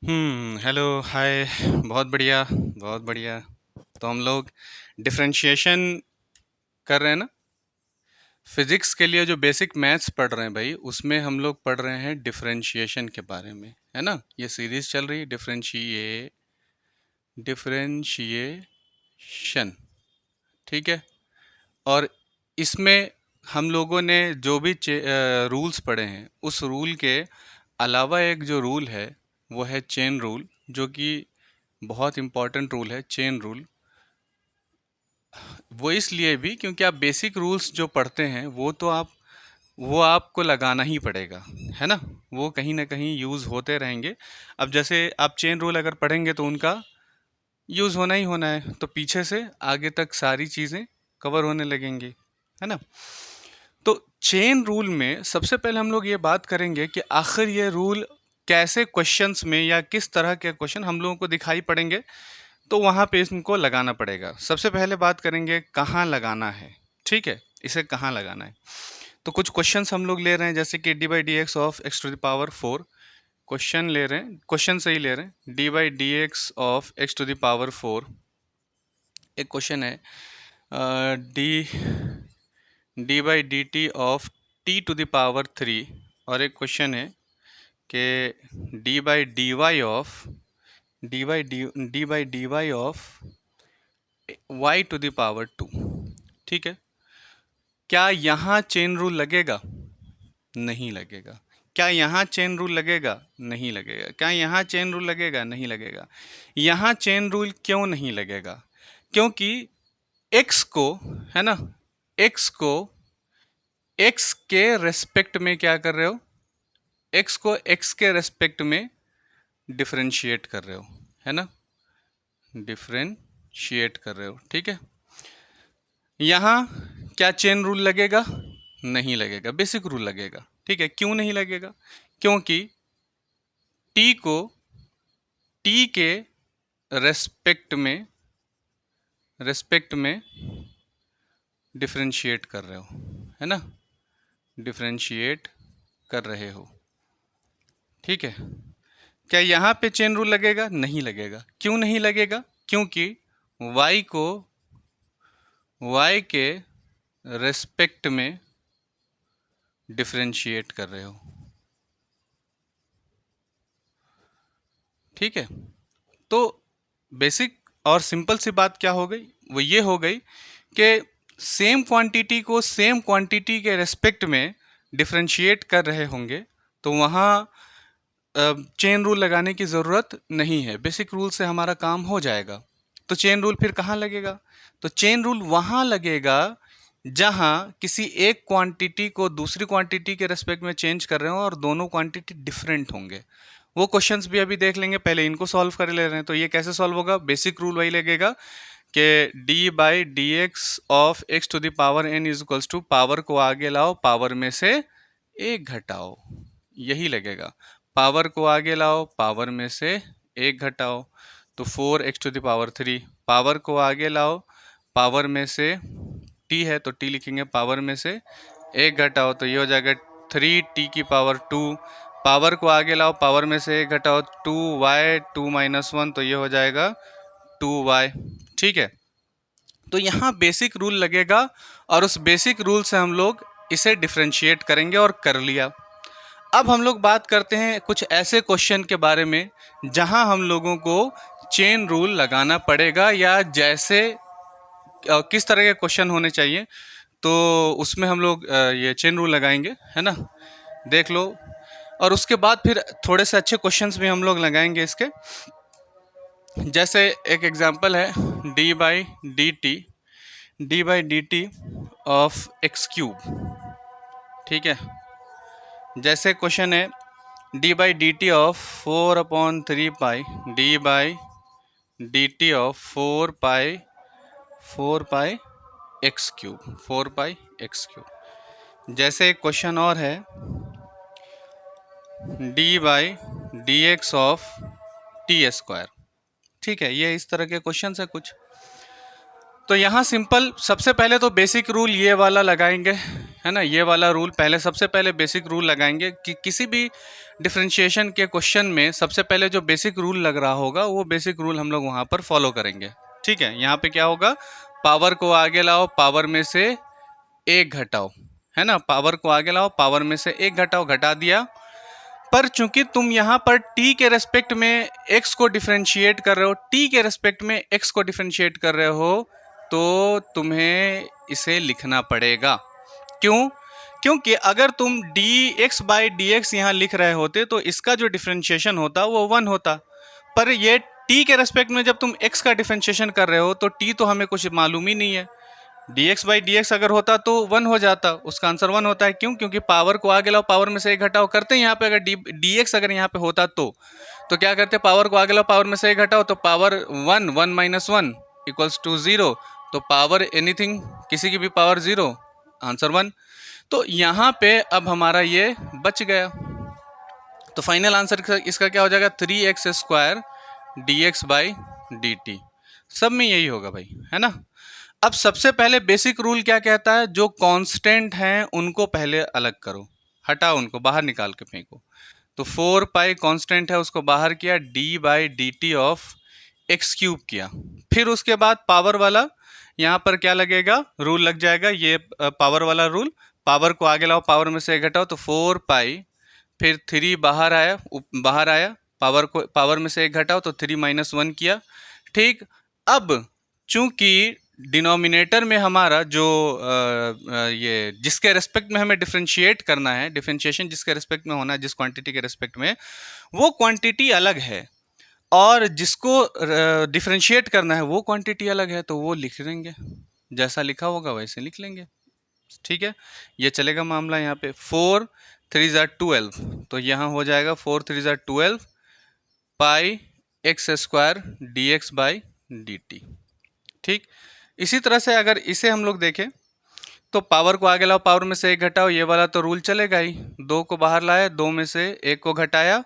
Hello hi. बहुत बढ़िया, बहुत बढ़िया। तो हम लोग डिफरेंशिएशन कर रहे हैं ना। फिजिक्स के लिए जो बेसिक मैथ्स पढ़ रहे हैं भाई, उसमें हम लोग पढ़ रहे हैं डिफरेंशिएशन के बारे में, है ना। ये सीरीज चल रही है डिफरेंशिएशन। ठीक है। और इसमें हम लोगों ने जो भी रूल्स पढ़े हैं, उस रूल के अलावा एक जो रूल है वो है चेन रूल, जो कि बहुत इम्पॉर्टेंट रूल है चेन रूल। वो इसलिए भी क्योंकि आप बेसिक रूल्स जो पढ़ते हैं वो आपको लगाना ही पड़ेगा, है ना। वो कहीं ना कहीं यूज़ होते रहेंगे। अब जैसे आप चेन रूल अगर पढ़ेंगे तो उनका यूज़ होना ही होना है, तो पीछे से आगे तक सारी चीज़ें कवर होने लगेंगी, है ना। तो चेन रूल में सबसे पहले हम लोग ये बात करेंगे कि आखिर ये रूल कैसे क्वेश्चंस में या किस तरह के क्वेश्चन हम लोगों को दिखाई पड़ेंगे, तो वहाँ पे इनको लगाना पड़ेगा। सबसे पहले बात करेंगे कहाँ लगाना है। ठीक है, इसे कहाँ लगाना है। तो कुछ क्वेश्चंस हम लोग ले रहे हैं, जैसे कि d by d x of x to the power 4। Question ले रहे हैं, क्वेश्चन से ही ले रहे हैं, d by d x of x to the power 4। एक क्वेश्चन है d d by d t of t to the power 3। और एक क्वेश्चन है कि d by d y of y to the power 2। ठीक है। क्या यहाँ चेन रूल लगेगा? नहीं लगेगा। क्या यहाँ चेन रूल लगेगा? नहीं लगेगा। क्या यहाँ चेन रूल लगेगा? नहीं लगेगा। यहाँ चेन रूल क्यों नहीं लगेगा? क्योंकि x को, है ना, x को x के रेस्पेक्ट में क्या कर रहे हो? x को x के रेस्पेक्ट में डिफरेंशिएट कर रहे हो, है ना, डिफरेंशिएट कर रहे हो। ठीक है। यहाँ क्या चेन रूल लगेगा? नहीं लगेगा, बेसिक रूल लगेगा। ठीक है। क्यों नहीं लगेगा? क्योंकि t को t के रेस्पेक्ट में डिफरेंशिएट कर रहे हो, है ना, डिफरेंशिएट कर रहे हो। ठीक है। क्या यहाँ पे चेन रूल लगेगा? नहीं लगेगा। क्यों नहीं लगेगा? क्योंकि y को y के रेस्पेक्ट में डिफरेंशिएट कर रहे हो। ठीक है। तो बेसिक और सिंपल सी बात क्या हो गई? वो ये हो गई कि सेम क्वांटिटी को सेम क्वांटिटी के रेस्पेक्ट में डिफरेंशिएट कर रहे होंगे, तो वहाँ चेन रूल लगाने की ज़रूरत नहीं है। बेसिक रूल से हमारा काम हो जाएगा। तो चेन रूल फिर कहाँ लगेगा? तो चेन रूल वहाँ लगेगा जहाँ किसी एक क्वांटिटी को दूसरी क्वांटिटी के रेस्पेक्ट में चेंज कर रहे हो और दोनों क्वांटिटी डिफरेंट होंगे। वो क्वेश्चंस भी अभी देख लेंगे, पहले इनको सॉल्व कर ले रहे हैं। तो ये कैसे सॉल्व होगा? बेसिक रूल वही लगेगा कि d by d x of x to the power n is equals to, power को आगे लाओ, पावर में से एक घटाओ, यही लगेगा। पावर को आगे लाओ, पावर में से एक घटाओ, तो 4x to the power 3। Power को आगे लाओ, पावर में से t है तो t लिखेंगे, पावर में से एक घटाओ तो ये हो जाएगा 3t की पावर 2। पावर को आगे लाओ, पावर में से एक घटाओ, 2y 2 माइनस 1 तो ये हो जाएगा 2y। ठीक है। तो यहाँ बेसिक रूल लगेगा और उस बेसिक रूल से हम लोग इसे डिफरेंशिएट करेंगे और कर लिया। अब हम लोग बात करते हैं कुछ ऐसे क्वेश्चन के बारे में जहां हम लोगों को चेन रूल लगाना पड़ेगा, या जैसे किस तरह के क्वेश्चन होने चाहिए, तो उसमें हम लोग ये चेन रूल लगाएंगे, है ना। देख लो। और उसके बाद फिर थोड़े से अच्छे क्वेश्चंस भी हम लोग लगाएंगे इसके। जैसे एक एग्जांपल है d by d t of x cube. ठीक है। जैसे क्वेश्चन है d by d t of 4/3 pi, D by d t of 4 pi x cube, 4 pi x cube. जैसे एक क्वेश्चन और है d by d x of T square. ठीक है। ये इस तरह के क्वेश्चन है कुछ। तो यहाँ सिंपल, सबसे पहले तो बेसिक रूल ये वाला लगाएंगे है ना। ये वाला रूल पहले, सबसे पहले बेसिक रूल लगाएंगे कि किसी भी डिफरेंशिएशन के क्वेश्चन में सबसे पहले जो बेसिक रूल लग रहा होगा वो बेसिक रूल हम लोग वहाँ पर फॉलो करेंगे। ठीक है, यहाँ पे क्या होगा, पावर को आगे लाओ, पावर में से एक घटाओ, है ना, पावर को आगे लाओ, पावर में से एक घटाओ, घटा दिया। पर चूंकि तुम यहाँ पर t के रेस्पेक्ट में x को डिफरेंशिएट कर रहे हो, t के रेस्पेक्ट में x को डिफरेंशिएट कर रहे हो, तो तुम्हें इसे लिखना पड़ेगा। क्यों? क्योंकि अगर तुम dx बाई डी एक्स यहाँ लिख रहे होते तो इसका जो डिफरेंशिएशन होता वो 1 होता। पर ये t के रेस्पेक्ट में जब तुम x का डिफरेंशिएशन कर रहे हो तो t तो हमें कुछ मालूम ही नहीं है। dx बाई डी एक्स अगर होता तो 1 हो जाता, उसका आंसर 1 होता है। क्यों? क्योंकि पावर को आगे लाओ, पावर में से एक घटाओ करते हैं। यहाँ पे अगर dx अगर यहाँ पे होता तो क्या करते, पावर को आगे लाओ, पावर में से एक घटाओ, तो पावर 1, 1 माइनस 1 इक्वल्स टू 0। तो पावर एनीथिंग, किसी की भी पावर 0, आंसर 1। तो यहाँ पे अब हमारा ये बच गया। तो फाइनल आंसर इसका क्या हो जाएगा, 3x square d x by d T. सब में यही होगा भाई, है ना। अब सबसे पहले बेसिक रूल क्या कहता है, जो कांस्टेंट हैं उनको पहले अलग करो, हटाओ, उनको बाहर निकाल के फेंको। तो 4 पाई कांस्टेंट है, उसको बाहर किया, d by d t of x cube किया। फिर उसके बाद पावर वाला यहाँ पर क्या लगेगा, रूल लग जाएगा, ये पावर वाला रूल, पावर को आगे लाओ, पावर में से एक घटाओ, तो 4 पाई, फिर 3 बाहर आया, पावर को, पावर में से एक घटाओ तो 3 माइनस 1 किया। ठीक, अब चूंकि डिनोमिनेटर में हमारा जो ये जिसके रेस्पेक्ट में हमें डिफरेंशिएट करना है, डिफरेंशिएशन जिसके रेस्पेक्ट में होना है, जिस क्वांटिटी के रेस्पेक्ट में, वो क्वांटिटी अलग है, और जिसको डिफरेंशिएट करना है वो क्वांटिटी अलग है, तो वो लिख लेंगे, जैसा लिखा होगा वैसे लिख लेंगे। ठीक है, ये चलेगा मामला। यहाँ पे 4 3 ज़ा 12, तो यहाँ हो जाएगा 4 3 ज़ा 12 pi x square d x by d t. ठीक, इसी तरह से अगर इसे हम लोग देखें तो पावर को आगे लाओ, पावर में से एक घटाओ, ये वाला तो रूल चलेगा ही। 2 को बाहर लाया, 2 में से एक को घटाया,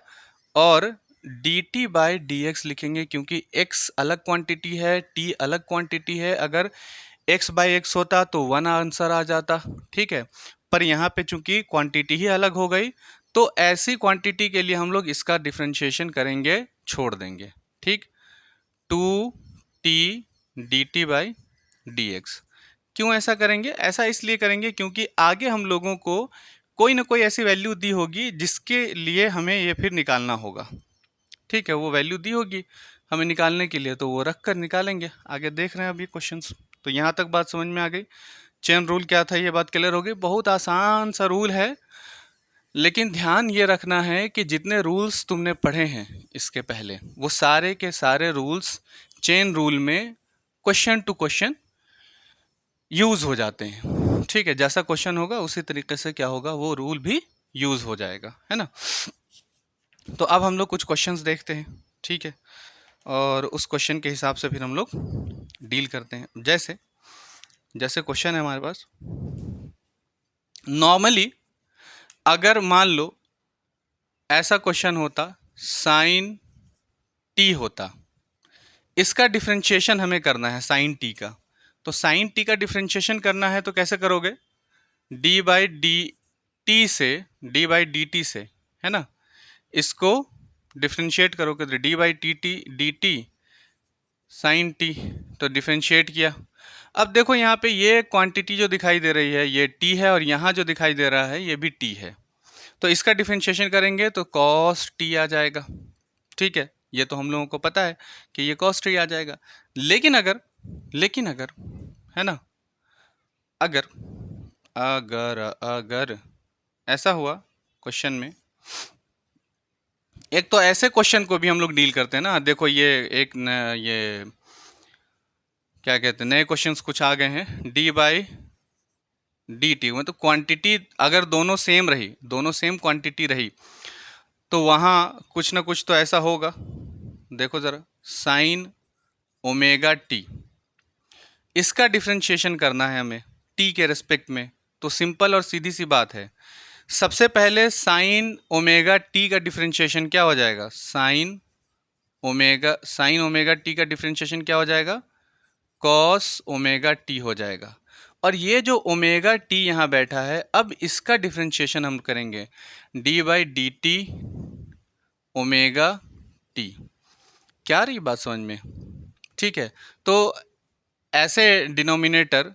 और D t by d x लिखेंगे, क्योंकि x अलग क्वांटिटी है, t अलग क्वांटिटी है। अगर x बाई एक्स होता तो 1 आंसर आ जाता। ठीक है, पर यहाँ पे चूंकि क्वांटिटी ही अलग हो गई, तो ऐसी क्वांटिटी के लिए हम लोग इसका डिफरेंशिएशन करेंगे, छोड़ देंगे। ठीक, 2t D t by d x. क्यों ऐसा करेंगे? ऐसा इसलिए करेंगे क्योंकि आगे हम लोगों को कोई ना कोई ऐसी वैल्यू दी होगी जिसके लिए हमें ये फिर निकालना होगा। ठीक है, वो वैल्यू दी होगी हमें निकालने के लिए, तो वो रख कर निकालेंगे। आगे देख रहे हैं अभी क्वेश्चंस। तो यहाँ तक बात समझ में आ गई। चेन रूल क्या था, ये बात क्लियर हो गई। बहुत आसान सा रूल है, लेकिन ध्यान ये रखना है कि जितने रूल्स तुमने पढ़े हैं इसके पहले, वो सारे के सारे रूल्स चेन रूल में क्वेश्चन टू क्वेश्चन यूज़ हो जाते हैं। ठीक है, जैसा क्वेश्चन होगा उसी तरीके से क्या होगा, वो रूल भी यूज़ हो जाएगा, है ना। तो अब हम लोग कुछ क्वेश्चंस देखते हैं। ठीक है, और उस क्वेश्चन के हिसाब से फिर हम लोग डील करते हैं। जैसे जैसे क्वेश्चन है हमारे पास, नॉर्मली अगर मान लो ऐसा क्वेश्चन होता, साइन टी होता, इसका डिफरेंशिएशन हमें करना है साइन टी का। तो साइन टी का डिफरेंशिएशन करना है तो कैसे करोगे, डी बाई डी टी से, डी बाई डी टी से, है ना, इसको डिफरेंशिएट करोगे तो d by d t sine t, तो डिफरेंशिएट किया। अब देखो यहाँ पे ये क्वांटिटी जो दिखाई दे रही है ये टी है, और यहाँ जो दिखाई दे रहा है ये भी टी है। तो इसका डिफरेंशिएशन करेंगे तो कॉस टी आ जाएगा। ठीक है, ये तो हम लोगों को पता है कि ये कॉस टी आ जाएगा। लेकिन अगर है ना, अगर अगर अगर ऐसा हुआ क्वेश्चन में, एक तो ऐसे क्वेश्चन को भी हम लोग डील करते हैं ना। देखो ये ये क्या कहते हैं, नए क्वेश्चंस कुछ आ गए हैं। डी बाई डी टी, मतलब क्वांटिटी अगर दोनों सेम रही, दोनों सेम क्वांटिटी रही, तो वहाँ कुछ ना कुछ तो ऐसा होगा। देखो ज़रा, साइन ओमेगा टी, इसका डिफरेंशिएशन करना है हमें टी के रेस्पेक्ट में। तो सिंपल और सीधी सी बात है, सबसे पहले साइन ओमेगा टी का डिफरेंशिएशन क्या हो जाएगा, साइन ओमेगा टी का डिफरेंशिएशन क्या हो जाएगा, कॉस ओमेगा टी हो जाएगा। और ये जो ओमेगा टी यहाँ बैठा है, अब इसका डिफ्रेंशिएशन हम करेंगे, d by d T omega T. क्या रही बात समझ में? ठीक है, तो ऐसे डिनोमिनेटर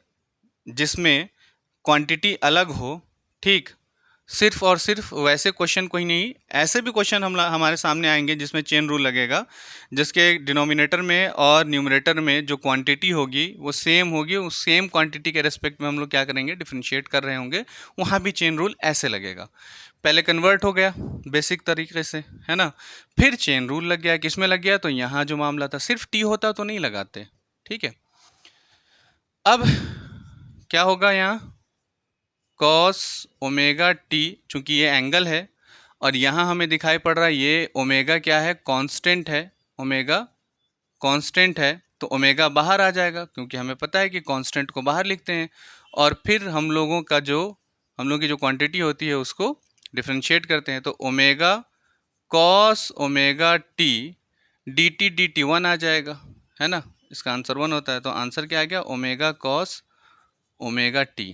जिसमें क्वांटिटी अलग हो, ठीक, सिर्फ और सिर्फ वैसे क्वेश्चन कोई नहीं, ऐसे भी क्वेश्चन हमारे सामने आएंगे जिसमें चेन रूल लगेगा, जिसके डिनोमिनेटर में और न्यूमरेटर में जो क्वांटिटी होगी वो सेम होगी, उस सेम क्वांटिटी के रेस्पेक्ट में हम लोग क्या करेंगे, डिफरेंशिएट कर रहे होंगे, वहाँ भी चेन रूल ऐसे लगेगा। पहले कन्वर्ट हो गया बेसिक तरीके से, है ना, फिर चेन रूल लग गया। किस में लग गया? तो यहाँ जो मामला था, सिर्फ टी होता तो नहीं लगाते, ठीक है। अब क्या होगा यहाँ, कॉस ओमेगा टी, चूंकि ये एंगल है और यहाँ हमें दिखाई पड़ रहा है ये ओमेगा क्या है, कांस्टेंट है, ओमेगा कांस्टेंट है, तो ओमेगा बाहर आ जाएगा क्योंकि हमें पता है कि कांस्टेंट को बाहर लिखते हैं। और फिर हम लोगों की जो क्वांटिटी होती है उसको डिफरेंशिएट करते हैं, तो omega cos omega t d t one आ जाएगा, है ना, इसका आंसर वन होता है। तो आंसर क्या आ गया, omega cos omega T,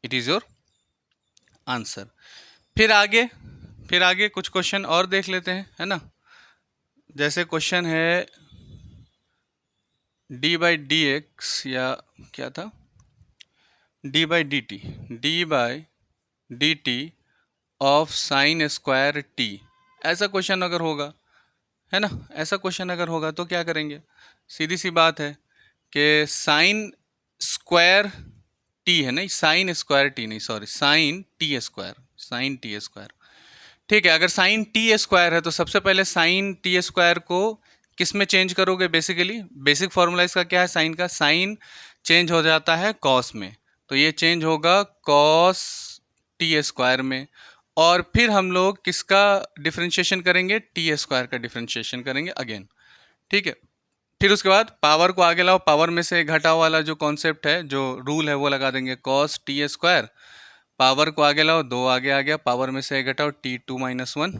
it is your answer. फिर आगे कुछ क्वेश्चन और देख लेते हैं, है ना। जैसे क्वेश्चन है डी बाई डी एक्स, या क्या था, D by d t of sine square T. ऐसा क्वेश्चन अगर होगा, है ना, ऐसा क्वेश्चन अगर होगा तो क्या करेंगे, सीधी सी बात है कि साइन स्क्वायर टी है, नहीं साइन स्क्वायर टी नहीं, सॉरी, साइन टी स्क्वायर, ठीक है। अगर साइन टी स्क्वायर है तो सबसे पहले साइन टी स्क्वायर को किस में चेंज करोगे, बेसिकली बेसिक फॉर्मूला इसका क्या है, साइन का, साइन चेंज हो जाता है कॉस में, तो ये चेंज होगा कॉस टी स्क्वायर में। और फिर हम लोग किसका डिफरेंशिएशन करेंगे, टी स्क्वायर का डिफरेंशिएशन करेंगे अगेन, ठीक है। फिर उसके बाद पावर को आगे लाओ, पावर में से घटाओ वाला जो कॉन्सेप्ट है, जो रूल है, वो लगा देंगे, कॉस टी स्क्वायर, पावर को आगे लाओ, दो आगे आ गया, पावर में से घटाओ, टी टू माइनस वन।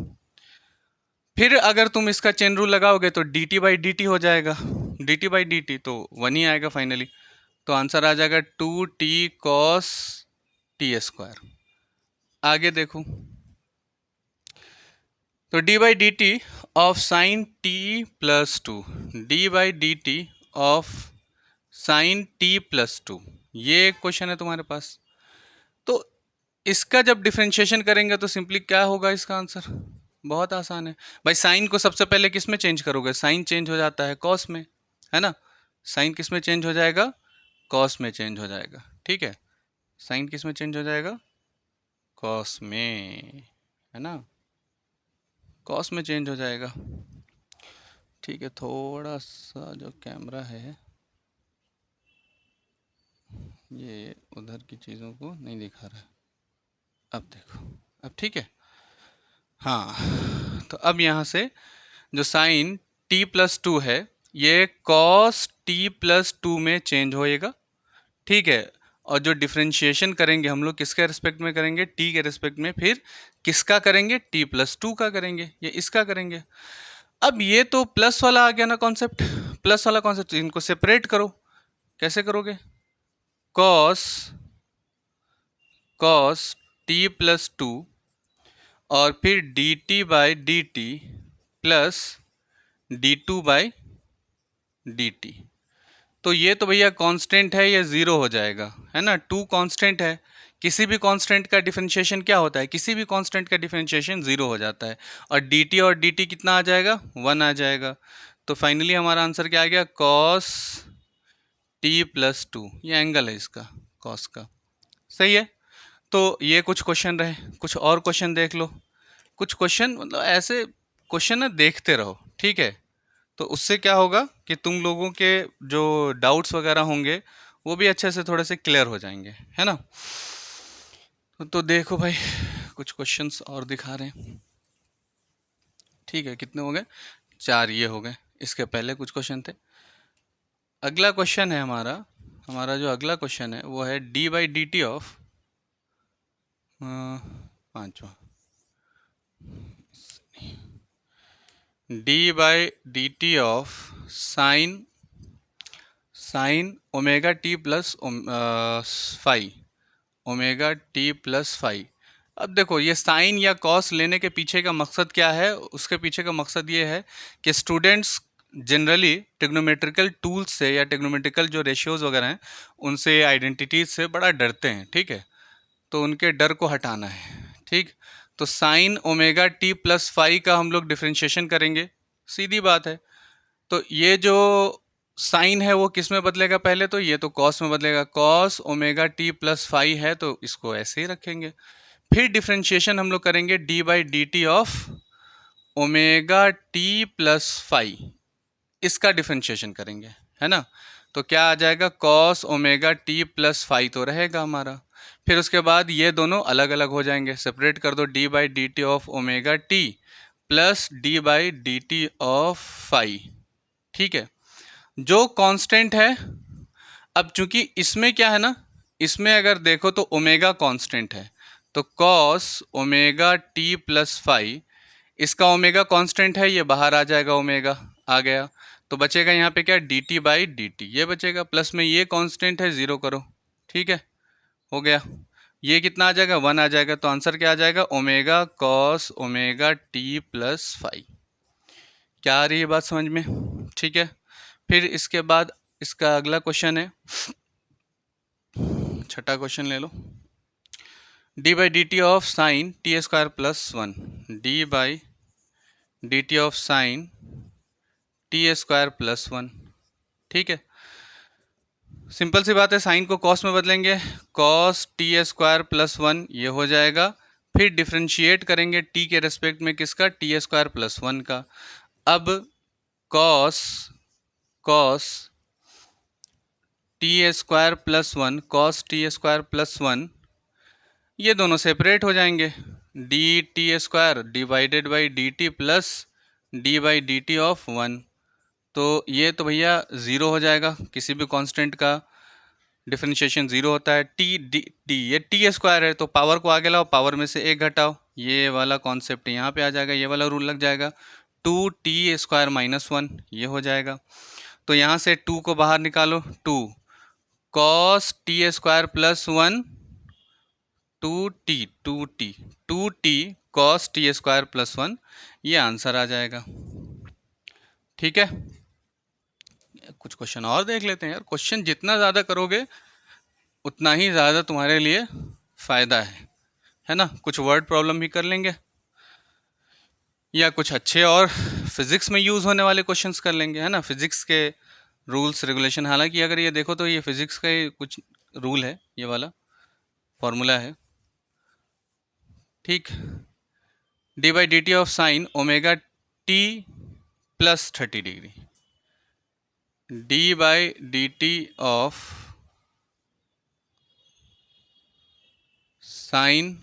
फिर अगर तुम इसका चेन रूल लगाओगे तो d t by d t हो जाएगा, d t by d t तो वन ही आएगा फाइनली, तो आंसर आ जाएगा two t cos t square. आगे देखो, तो d by d t of sine t plus two, d by d t of sine t plus two, ये एक क्वेश्चन है तुम्हारे पास। तो इसका जब डिफरेंशिएशन करेंगे तो सिंपली क्या होगा इसका आंसर, बहुत आसान है भाई। साइन को सबसे पहले किस में चेंज करोगे, साइन चेंज हो जाता है कॉस में, है ना, साइन किस में चेंज हो जाएगा, कॉस में चेंज हो जाएगा, ठीक है, साइन किस में चेंज हो जाएगा, कॉस में, है ना, कॉस में चेंज हो जाएगा, ठीक है। थोड़ा सा जो कैमरा है ये उधर की चीज़ों को नहीं दिखा रहा है, अब देखो, अब ठीक है। हाँ, तो अब यहाँ से जो साइन t प्लस टू है ये कॉस t प्लस टू में चेंज होएगा, ठीक है। और जो डिफरेंशिएशन करेंगे हम लोग किसके रिस्पेक्ट में करेंगे, t के रिस्पेक्ट में, फिर किसका करेंगे, t प्लस टू का करेंगे, ये इसका करेंगे। अब ये तो प्लस वाला आ गया ना कॉन्सेप्ट, प्लस वाला कॉन्सेप्ट, इनको सेपरेट करो, कैसे करोगे, cos cos t plus two और फिर D t by d T plus D two by d t. तो ये तो भैया कांस्टेंट है, ये ज़ीरो हो जाएगा, है ना, टू कांस्टेंट है, किसी भी कांस्टेंट का डिफरेंशिएशन क्या होता है, किसी भी कांस्टेंट का डिफरेंशिएशन ज़ीरो हो जाता है, और डी टी कितना आ जाएगा, वन आ जाएगा। तो फाइनली हमारा आंसर क्या आ गया, कॉस टी प्लस टू, ये एंगल है इसका कॉस का, सही है। तो ये कुछ क्वेश्चन रहे, कुछ और क्वेश्चन देख लो, कुछ क्वेश्चन मतलब ऐसे क्वेश्चन ना देखते रहो, ठीक है, तो उससे क्या होगा कि तुम लोगों के जो डाउट्स वगैरह होंगे वो भी अच्छे से थोड़े से क्लियर हो जाएंगे, है ना। तो देखो भाई, कुछ क्वेश्चंस और दिखा रहे हैं, ठीक है, कितने हो गए, चार ये हो गए, इसके पहले कुछ क्वेश्चन थे। अगला क्वेश्चन है हमारा जो अगला क्वेश्चन है वो है d by d t of, पाँचवा, d by d t of sine sine omega t plus phi, omega t plus phi. अब देखो ये साइन या कॉस लेने के पीछे का मकसद क्या है, उसके पीछे का मकसद ये है कि स्टूडेंट्स जनरली ट्रिग्नोमेट्रिकल टूल्स से या ट्रिग्नोमेट्रिकल जो रेशियोज वगैरह हैं उनसे, आइडेंटिटीज से बड़ा डरते हैं, ठीक है। तो उनके डर को हटाना है, ठीक। तो sine omega t plus phi का हम लोग डिफ्रेंशिएशन करेंगे, सीधी बात है। तो ये जो साइन है वो किस में बदलेगा, पहले तो ये तो कॉस में बदलेगा, cos omega t plus phi है तो इसको ऐसे ही रखेंगे। फिर डिफ्रेंशिएशन हम लोग करेंगे d by d t of omega t plus phi, इसका डिफ्रेंशिएशन करेंगे, है ना। तो क्या आ जाएगा, cos omega t plus phi तो रहेगा हमारा। फिर उसके बाद ये दोनों अलग अलग हो जाएंगे, सेपरेट कर दो, d by d t of omega t plus d by d t of phi, ठीक है। जो कांस्टेंट है, अब चूंकि इसमें क्या है ना, इसमें अगर देखो तो ओमेगा कांस्टेंट है, तो cos omega t plus phi, इसका ओमेगा कांस्टेंट है, ये बाहर आ जाएगा, ओमेगा आ गया। तो बचेगा यहाँ पे क्या, D t by d T, ये बचेगा, प्लस में ये कांस्टेंट है, ज़ीरो करो, ठीक है, हो गया। ये कितना आ जाएगा, 1 आ जाएगा। तो आंसर क्या आ जाएगा, omega cos omega t plus phi. क्या आ रही है बात समझ में, ठीक है। फिर इसके बाद इसका अगला क्वेश्चन है, छठा क्वेश्चन ले लो, d by d t of sine t square plus 1, d by d t of sine t square plus 1, ठीक है। सिंपल सी बात है, साइन को कॉस में बदलेंगे, कॉस टी स्क्वायर प्लस 1 ये हो जाएगा। फिर डिफ्रेंशिएट करेंगे टी के रेस्पेक्ट में किसका, टी स्क्वायर प्लस 1 का। अब cos cos t square plus 1, cos t square plus 1, ये दोनों सेपरेट हो जाएंगे, D T square divided by d T plus d by d t of 1। तो ये तो भैया ज़ीरो हो जाएगा, किसी भी कांस्टेंट का डिफरेंशिएशन ज़ीरो होता है। टी डी टी, ये टी स्क्वायर है तो पावर को आगे लाओ, पावर में से एक घटाओ, ये वाला कॉन्सेप्ट यहाँ पे आ जाएगा, ये वाला रूल लग जाएगा, 2t स्क्वायर माइनस 1 ये हो जाएगा। तो यहाँ से 2 को बाहर निकालो, 2 cos t square plus 1, 2t cos t square plus 1, ये आंसर आ जाएगा, ठीक है। कुछ क्वेश्चन और देख लेते हैं यार, क्वेश्चन जितना ज़्यादा करोगे उतना ही ज़्यादा तुम्हारे लिए फ़ायदा है ना। कुछ वर्ड प्रॉब्लम भी कर लेंगे या कुछ अच्छे और फिज़िक्स में यूज़ होने वाले क्वेश्चंस कर लेंगे, है ना। फिज़िक्स के रूल्स रेगुलेशन, हालांकि अगर ये देखो तो ये फिज़िक्स का ही कुछ रूल है, ये वाला फॉर्मूला है, ठीक। D by d t of sine omega t plus 30 degree, d by d t of sine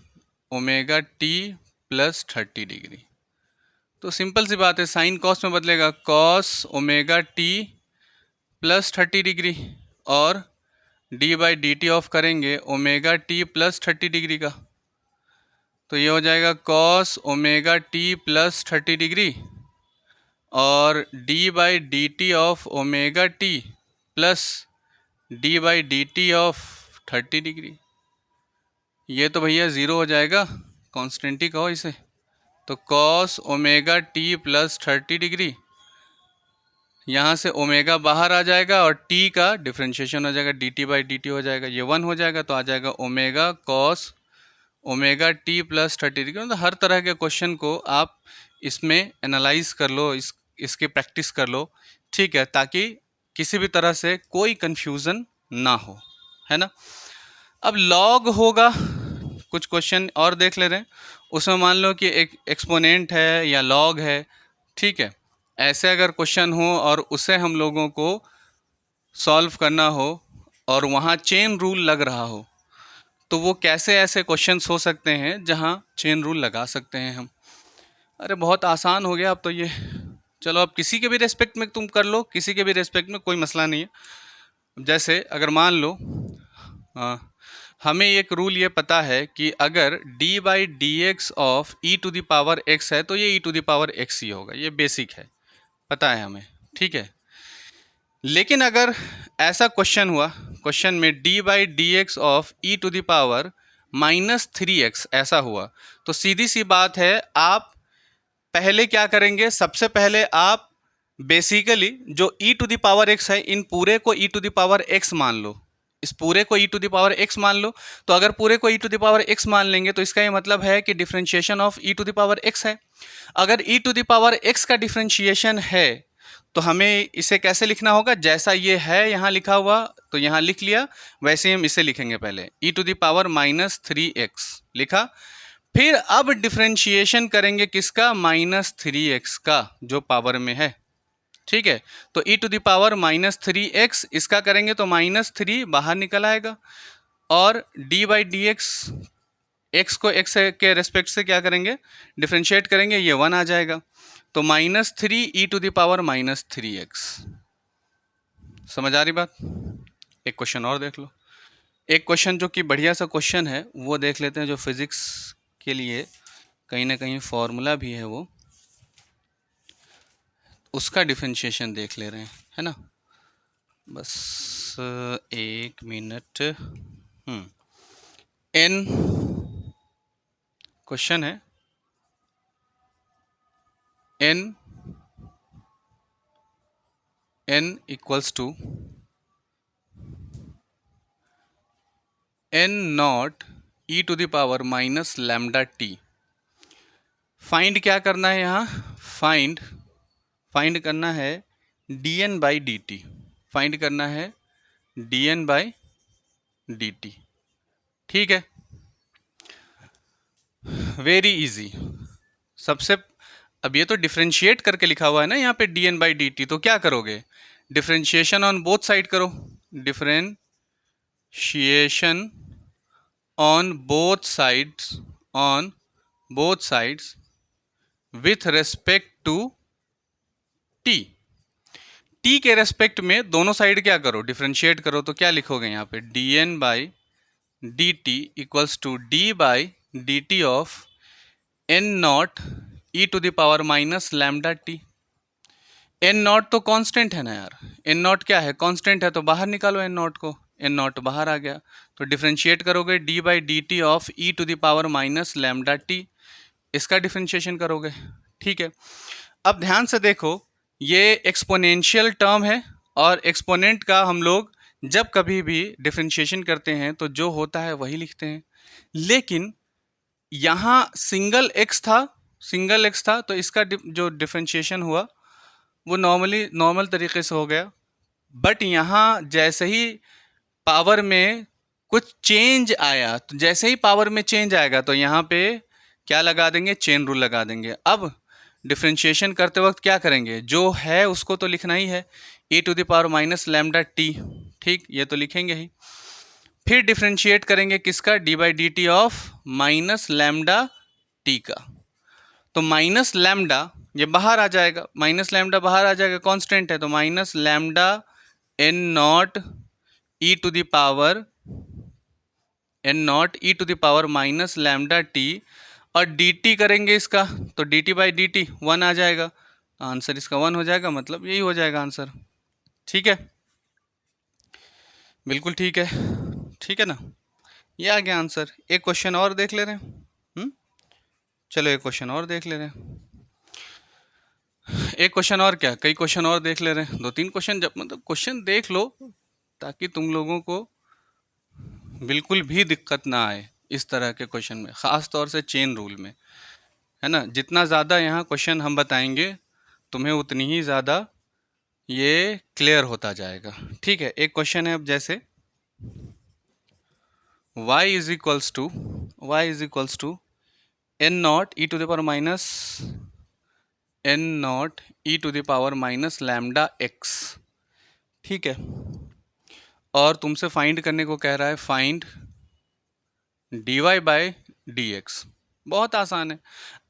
omega t plus 30 degree. तो सिंपल सी बात है, साइन कॉस में बदलेगा, cos omega t plus 30 degree, और d by d t of करेंगे omega t plus 30 degree का। तो ये हो जाएगा cos omega t plus 30 degree और d by d t of omega t plus d by d t of 30 degree. ये तो भैया ज़ीरो हो जाएगा, कॉन्स्टेंट ही कहो इसे। तो cos omega t plus 30 degree, यहाँ से ओमेगा बाहर आ जाएगा और टी का डिफ्रेंशिएशन हो जाएगा, d t by d t हो जाएगा, ये 1 हो जाएगा। तो आ जाएगा omega cos omega t plus 30 degree. मतलब हर तरह के क्वेश्चन को आप इसमें एनालाइज कर लो, इसकी प्रैक्टिस कर लो, ठीक है, ताकि किसी भी तरह से कोई कन्फ्यूज़न ना हो, है ना। अब लॉग होगा, कुछ क्वेश्चन और देख ले रहे हैं, उसमें मान लो कि एक एक्सपोनेंट है या लॉग है, ठीक है। ऐसे अगर क्वेश्चन हो और उसे हम लोगों को सॉल्व करना हो और वहाँ चेन रूल लग रहा हो, तो वो कैसे ऐसे क्वेश्चंस हो सकते हैं जहाँ चेन रूल लगा सकते हैं हम। अरे बहुत आसान हो गया अब तो ये, चलो अब किसी के भी रेस्पेक्ट में तुम कर लो, किसी के भी रेस्पेक्ट में कोई मसला नहीं है। जैसे अगर मान लो हमें एक रूल ये पता है कि अगर d by d x of e to the power x है तो ये e to the power x ही होगा, ये बेसिक है, पता है हमें, ठीक है। लेकिन अगर ऐसा क्वेश्चन हुआ, क्वेश्चन में d by d x of e to the power -3x ऐसा हुआ, तो सीधी सी बात है, आप पहले क्या करेंगे, सबसे पहले आप बेसिकली जो e to the power x है, इन पूरे को e to the power x मान लो, इस पूरे को e to the power x मान लो। तो अगर पूरे को e to the power x मान लेंगे तो इसका ये मतलब है कि differentiation of e to the power x है। अगर e to the power x का डिफरेंशिएशन है तो हमें इसे कैसे लिखना होगा, जैसा ये है यहाँ लिखा हुआ तो यहाँ लिख लिया, वैसे ही हम इसे लिखेंगे। पहले ई टू द पावर -3x लिखा, फिर अब डिफरेंशिएशन करेंगे किसका, -3x का, जो पावर में है। ठीक है, तो ई टू द पावर -3x इसका करेंगे तो -3 बाहर निकल आएगा, और d by d x, x को एक्स के रेस्पेक्ट से क्या करेंगे, डिफ्रेंशिएट करेंगे, ये 1 आ जाएगा। तो -3 ई टू द पावर -3x। समझ आ रही बात? एक क्वेश्चन और देख लो, एक क्वेश्चन जो कि बढ़िया सा क्वेश्चन है वो देख लेते हैं, जो फिजिक्स के लिए कहीं ना कहीं फॉर्मूला भी है, वो उसका डिफरेंशिएशन देख ले रहे हैं, है ना। बस एक मिनट। एन क्वेश्चन है, n equals to n naught e to the power -λt। Find क्या करना है यहाँ, फाइंड करना है dn by d t, find करना है dn बाई डी टी। ठीक है, वेरी इजी। सबसे, अब ये तो डिफरेंशिएट करके लिखा हुआ है ना यहाँ पे dn बाई डी टी, तो क्या करोगे, डिफरेंशिएशन ऑन बोथ साइड करो, differentiation on both sides with respect to t. T के रेस्पेक्ट में दोनों साइड क्या करो, डिफरेंशिएट करो, तो क्या लिखोगे यहाँ पे, dn by d t equals to d by d t of n naught e to the power -λt। N naught तो कांस्टेंट है ना यार, एन नॉट क्या है, कांस्टेंट है, तो बाहर निकालो एन नॉट को, एन नॉट बाहर आ गया, तो डिफरेंशिएट करोगे d by d t of e to the power -λt, इसका डिफरेंशिएशन करोगे। ठीक है, अब ध्यान से देखो, ये एक्सपोनेंशियल टर्म है, और एक्सपोनेंट का हम लोग जब कभी भी डिफरेंशिएशन करते हैं तो जो होता है वही लिखते हैं, लेकिन यहाँ सिंगल एक्स था तो इसका जो डिफरेंशिएशन हुआ वो नॉर्मल तरीके से हो गया। बट यहाँ जैसे ही पावर में कुछ चेंज आया, तो जैसे ही पावर में चेंज आएगा तो यहाँ पे क्या लगा देंगे, चेन रूल लगा देंगे। अब डिफरेंशिएशन करते वक्त क्या करेंगे, जो है उसको तो लिखना ही है, e to the power -λt। ठीक, ये तो लिखेंगे ही। फिर डिफरेंशिएट करेंगे किसका, D by d t of -λt का, तो -λ ये बाहर आ जाएगा, -λ बाहर आ जाएगा, कांस्टेंट है, तो -λ n naught e to the power -λt, और dt करेंगे इसका, तो dt बाई डी टी 1 आ जाएगा, आंसर इसका 1 हो जाएगा, मतलब यही हो जाएगा आंसर। ठीक है, बिल्कुल ठीक है ना, ये आ गया आंसर। एक क्वेश्चन और देख ले रहे हैं, चलो एक क्वेश्चन और देख ले रहे हैं, एक क्वेश्चन और क्या, कई क्वेश्चन और देख ले रहे हैं, 2-3 क्वेश्चन, जब मतलब क्वेश्चन देख लो ताकि तुम लोगों को बिल्कुल भी दिक्कत ना आए इस तरह के क्वेश्चन में, ख़ास तौर से चेन रूल में, है ना। जितना ज़्यादा यहाँ क्वेश्चन हम बताएंगे तुम्हें उतनी ही ज़्यादा ये क्लियर होता जाएगा। ठीक है, एक क्वेश्चन है अब, जैसे y is equals to n naught e to the power -λx। ठीक है, और तुमसे फाइंड करने को कह रहा है, find dy by d x. बहुत आसान है,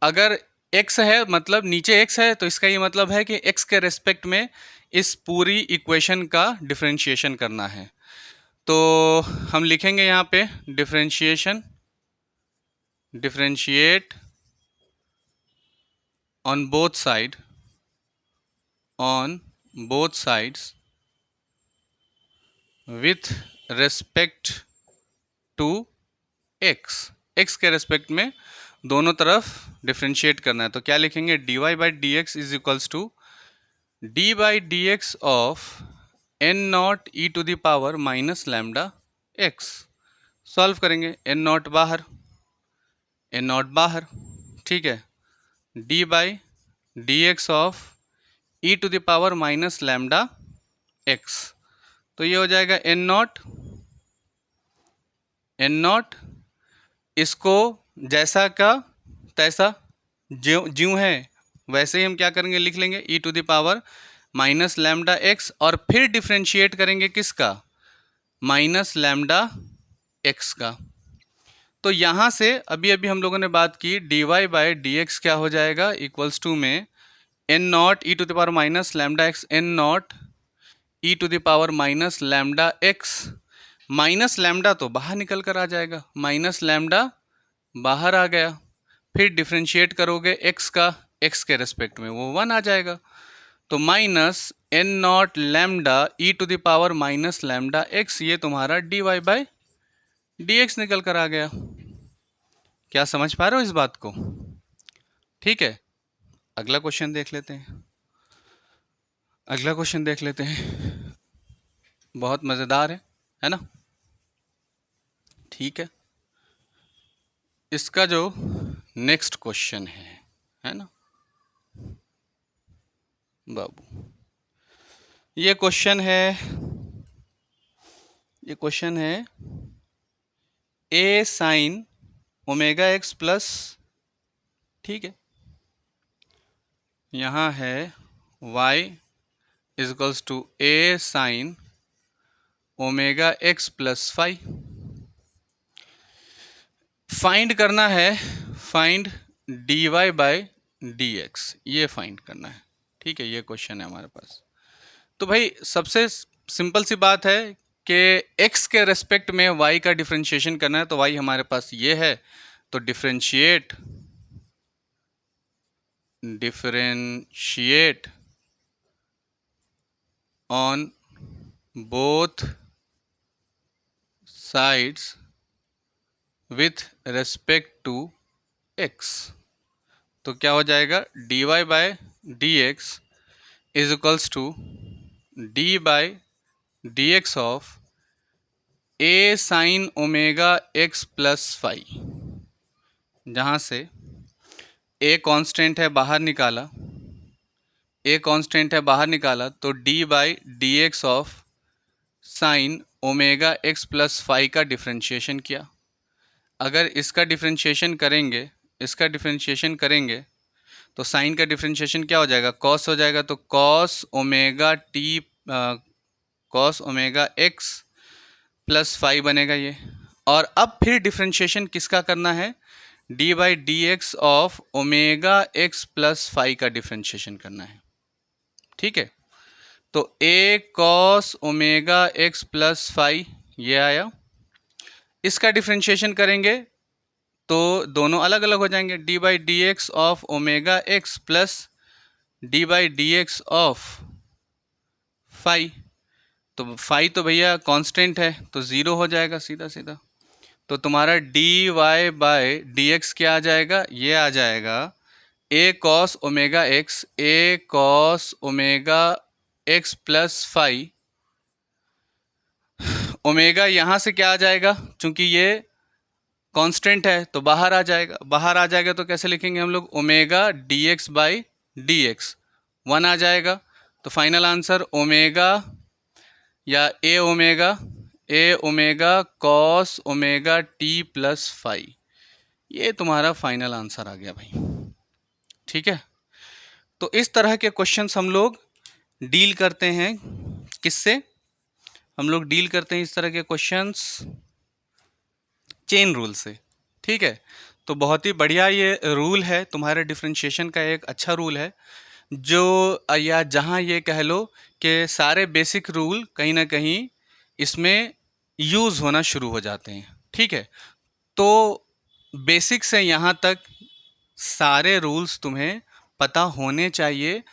अगर x है मतलब नीचे x है, तो इसका ये मतलब है कि x के रेस्पेक्ट में इस पूरी इक्वेशन का डिफरेंशिएशन करना है। तो हम लिखेंगे यहाँ पे differentiate on both sides with respect to x, x के रेस्पेक्ट में दोनों तरफ डिफ्रेंशिएट करना है। तो क्या लिखेंगे, dy by d x is equals to d by d x of n naught e to the power minus lambda x. Solve करेंगे, एन नॉट बाहर, एन नॉट बाहर, ठीक है, d by d x of e to the power minus lambda x. तो ये हो जाएगा N not, N not, इसको जैसा का तैसा ज्यों ज्यों है वैसे ही हम क्या करेंगे, लिख लेंगे e to the power minus lambda x, और फिर डिफ्रेंशिएट करेंगे किसका, माइनस लैम्डा एक्स का। तो यहाँ से अभी अभी हम लोगों ने बात की d y by d x क्या हो जाएगा, इक्वल्स टू में n naught e to the power minus lambda x, n naught e to the power minus lambda x. Minus lambda तो बाहर निकल कर आ जाएगा, माइनस लैम्डा बाहर आ गया, फिर डिफ्रेंशिएट करोगे एक्स का, एक्स के रेस्पेक्ट में वो 1 आ जाएगा। तो minus n naught lambda e to the power minus lambda x, ये तुम्हारा d y by d x निकल कर आ गया। क्या समझ पा रहे हो इस बात को? ठीक है, अगला क्वेश्चन देख लेते हैं, अगला क्वेश्चन देख लेते हैं, बहुत मज़ेदार है ना? ठीक है, इसका जो नेक्स्ट क्वेश्चन है ना बाबू, ये क्वेश्चन है A sine omega x plus, ठीक है, यहाँ है y is equals to A sine omega x plus phi. Find करना है, find d y by d x, ये फाइंड करना है, ठीक है, ये क्वेश्चन है हमारे पास। तो भाई सबसे सिंपल सी बात है कि x के रेस्पेक्ट में y का डिफरेंशिएशन करना है, तो y हमारे पास ये है, तो differentiate on both sides with respect to x। तो क्या हो जाएगा, dy by d x is equals to d by d x of A sine omega x plus phi, जहाँ से ए कांस्टेंट है बाहर निकाला, ए कांस्टेंट है बाहर निकाला, तो d by d x of sine omega x plus phi का डिफ्रेंशिएशन किया। अगर इसका डिफ्रेंशिएशन करेंगे, इसका डिफ्रेंशिएशन करेंगे तो साइन का डिफ्रेंशिएशन क्या हो जाएगा, कॉस हो जाएगा, तो cos omega t cos omega x plus phi बनेगा ये। और अब फिर डिफ्रेंशिएशन किसका करना है, d by d x of omega x plus phi का डिफ्रेंशिएशन करना है, ठीक है। तो A cos omega x plus phi ये आया, इसका डिफ्रेंशिएशन करेंगे तो दोनों अलग अलग हो जाएंगे, d by d x of omega x plus d by d x of phi. तो फाई तो भैया कांस्टेंट है तो ज़ीरो हो जाएगा सीधा सीधा। तो तुम्हारा d y by d x क्या आ जाएगा, ये आ जाएगा A cos omega x, A cos omega x plus phi. Omega यहाँ से क्या आ जाएगा, चूंकि ये कांस्टेंट है तो बाहर आ जाएगा, बाहर आ जाएगा तो कैसे लिखेंगे हम लोग, omega d x by d x 1 आ जाएगा। तो फाइनल आंसर ओमेगा या A omega cos omega t plus phi, ये तुम्हारा फाइनल आंसर आ गया भाई, ठीक है। तो इस तरह के क्वेश्चंस हम लोग डील करते हैं, किससे हम लोग डील करते हैं इस तरह के क्वेश्चंस, चेन रूल से, ठीक है। तो बहुत ही बढ़िया ये रूल है, तुम्हारे डिफरेंशिएशन का एक अच्छा रूल है, जो या जहाँ ये कह लो कि सारे बेसिक रूल कहीं ना कहीं इसमें यूज़ होना शुरू हो जाते हैं, ठीक है। तो बेसिक से यहाँ तक सारे रूल्स तुम्हें पता होने चाहिए,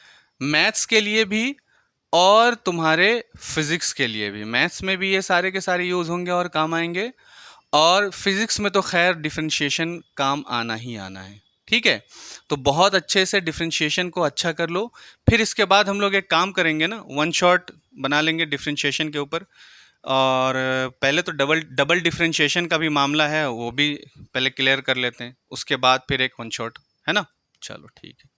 मैथ्स के लिए भी और तुम्हारे फिजिक्स के लिए भी, मैथ्स में भी ये सारे के सारे यूज़ होंगे और काम आएंगे, और फिजिक्स में तो खैर डिफरेंशिएशन काम आना ही आना है। ठीक है, तो बहुत अच्छे से डिफरेंशिएशन को अच्छा कर लो। फिर इसके बाद हम लोग एक काम करेंगे ना, वन शॉट बना लेंगे डिफरेंशिएशन के ऊपर। और पहले तो डबल डबल डिफरेंशिएशन का भी मामला है, वो भी पहले क्लियर कर लेते हैं, उसके बाद फिर एक वन शॉट, है ना। चलो ठीक है।